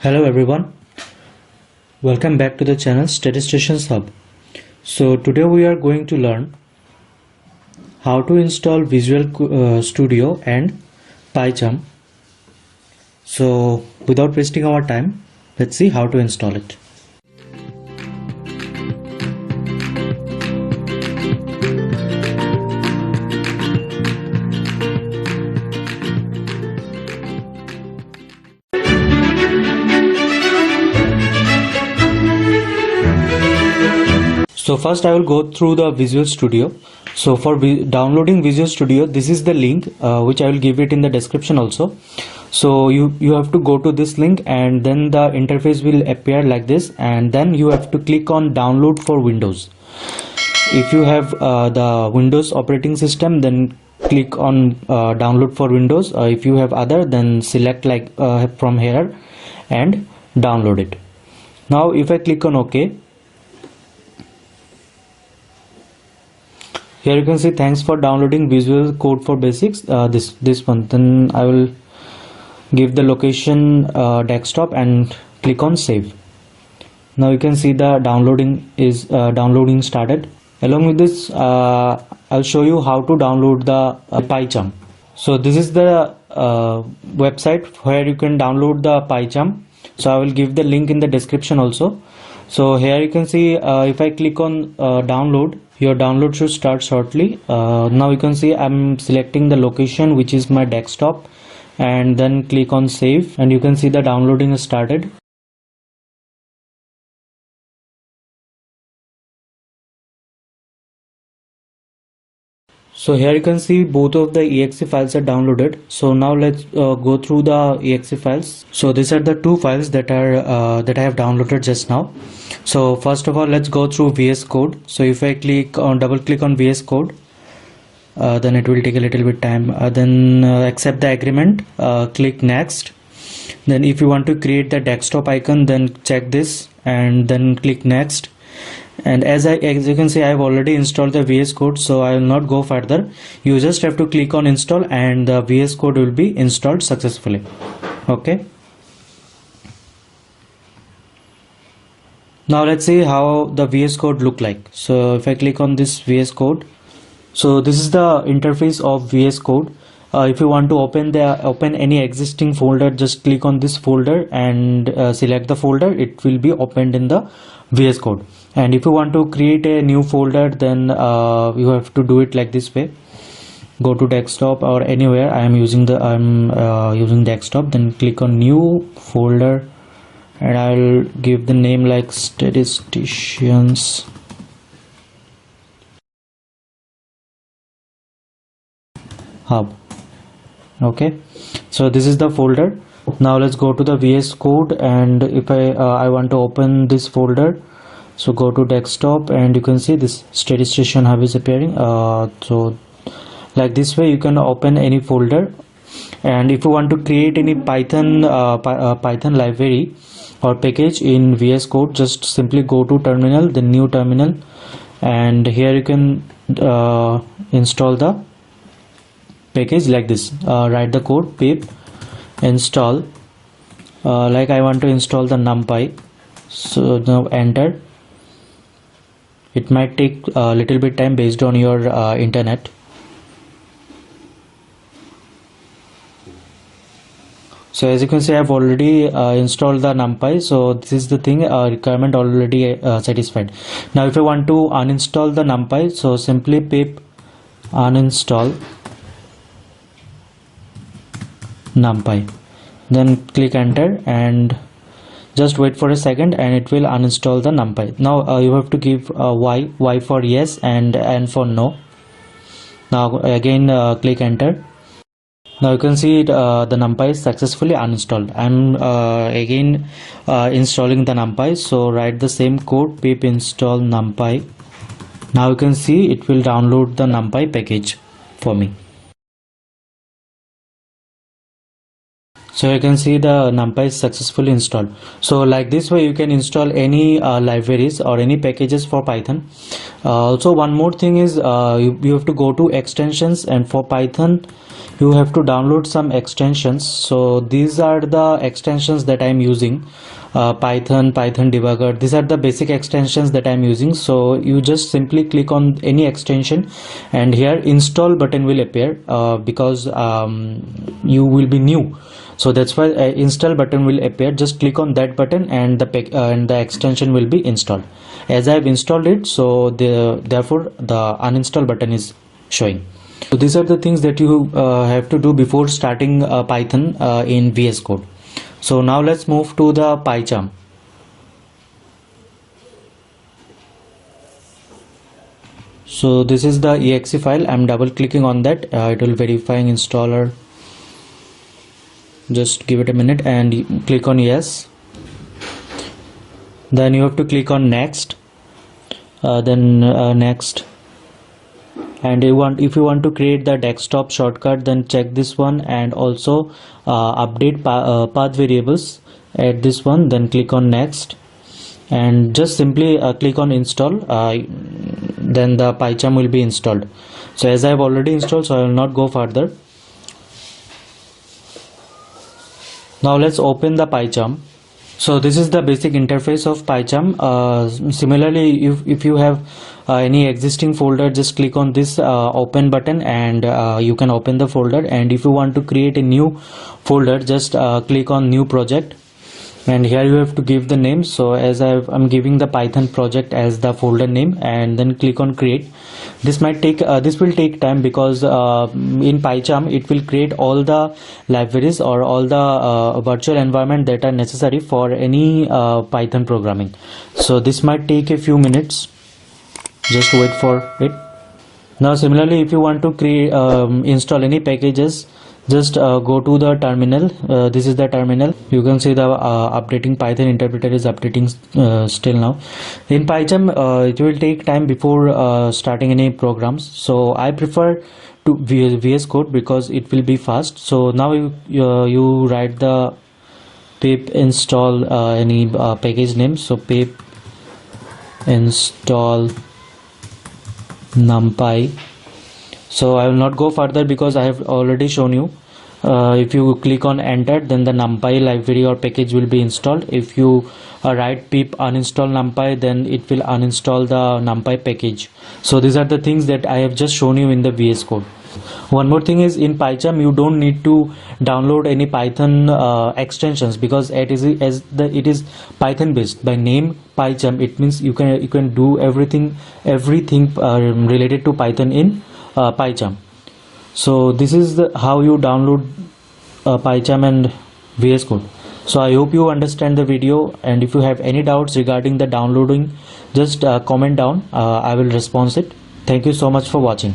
Hello everyone, welcome back to the channel Statistics Hub. So today we are going to learn how to install Visual Studio and Picharm. So without wasting our time, let's see how to install it. So first I will go through the Visual Studio. So for downloading Visual Studio, this is the link which I will give it in the description also. So you have to go to this link and then the interface will appear like this, and then you have to click on download for Windows. If you have the Windows operating system, then click on download for Windows. If you have other, then select like from here and download it. Now if I click on OK, here you can see thanks for downloading Visual Code for Basics, this one. Then I will give the location desktop and click on save. Now you can see the downloading is downloading started. Along with this I'll show you how to download the Picharm. So this is the website where you can download the Picharm. So I will give the link in the description also. So here you can see if I click on download, your download should start shortly. Now you can see I'm selecting the location, which is my desktop, and then click on save, and you can see the downloading is started. So here you can see both of the exe files are downloaded. So now let's go through the exe files. So these are the two files that are that I have downloaded just now. So first of all, let's go through VS Code. So if I double click on VS Code, then it will take a little bit time. Then accept the agreement, click next. Then if you want to create the desktop icon, then check this and then click next. And as you can see, I have already installed the VS Code, so I will not go further. You just have to click on install and the VS Code will be installed successfully. Okay. Now let's see how the VS Code look like. So if I click on this VS Code, so this is the interface of VS Code. If you want to open any existing folder, just click on this folder and select the folder. It will be opened in the VS Code. And if you want to create a new folder, then you have to do it like this way. Go to desktop or anywhere. I'm using desktop. Then click on new folder, and I'll give the name like Statisticians Hub. Okay, so this is the folder. Now let's go to the VS Code, and if I want to open this folder, so go to desktop and you can see this Statistician Hub is appearing. So like this way you can open any folder. And if you want to create any Python library or package in VS Code, just simply go to terminal, the new terminal, and here you can install the package like this. Write the code pip install, like I want to install the NumPy. So now enter. It might take a little bit time based on your internet. So as you can see, I have already installed the NumPy. So this is the thing, requirement already satisfied. Now if I want to uninstall the NumPy, so simply pip uninstall NumPy, then click enter and just wait for a second and it will uninstall the NumPy. Now you have to give Y for yes and N for no. Now again click enter. Now you can see the NumPy is successfully uninstalled. I'm again installing the NumPy. So write the same code pip install NumPy. Now you can see it will download the NumPy package for me. So you can see the NumPy is successfully installed. So like this way you can install any libraries or any packages for Python. Also one more thing is you have to go to extensions, and for Python you have to download some extensions. So these are the extensions that I'm using. Python debugger, these are the basic extensions that I'm using. So you just simply click on any extension and here install button will appear, because you will be new, so that's why install button will appear. Just click on that button and the extension will be installed. As I have installed it, so therefore the uninstall button is showing. So these are the things that you have to do before starting Python in VS Code. So now let's move to the Picharm. So this is the exe file. I'm double clicking on that. It will verifying installer. Just give it a minute and click on yes. Then you have to click on next. Then next. And if you want to create the desktop shortcut, then check this one, and also update path variables at this one. Then click on next and just simply click on install. Then the Picharm will be installed. So as I have already installed, so I will not go further. Now let's open the Picharm. So this is the basic interface of Picharm. Similarly, if you have any existing folder, just click on this open button and you can open the folder. And if you want to create a new folder, just click on new project, and here you have to give the name. So as I'm giving the Python project as the folder name, and then click on create. This might take this will take time, because in Picharm it will create all the libraries or all the virtual environment that are necessary for any Python programming. So this might take a few minutes. Just wait for it. Now similarly, if you want to create install any packages, just go to the terminal. This is the terminal. You can see the updating Python interpreter is updating still now. In Picharm it will take time before starting any programs, so I prefer to VS Code because it will be fast. So now you write the pip install any package name. So pip install numpy. So I will not go further because I have already shown you. If you click on enter, then the numpy library or package will be installed. If you write pip uninstall numpy, then it will uninstall the numpy package. So these are the things that I have just shown you in the VS Code. One more thing is, in Picharm you don't need to download any Python extensions, because it is Python based. By name Picharm, it means you can do everything related to Python in Picharm. So this is how you download Picharm and VS Code. So I hope you understand the video, and if you have any doubts regarding the downloading, just comment down. I will respond it. Thank you so much for watching.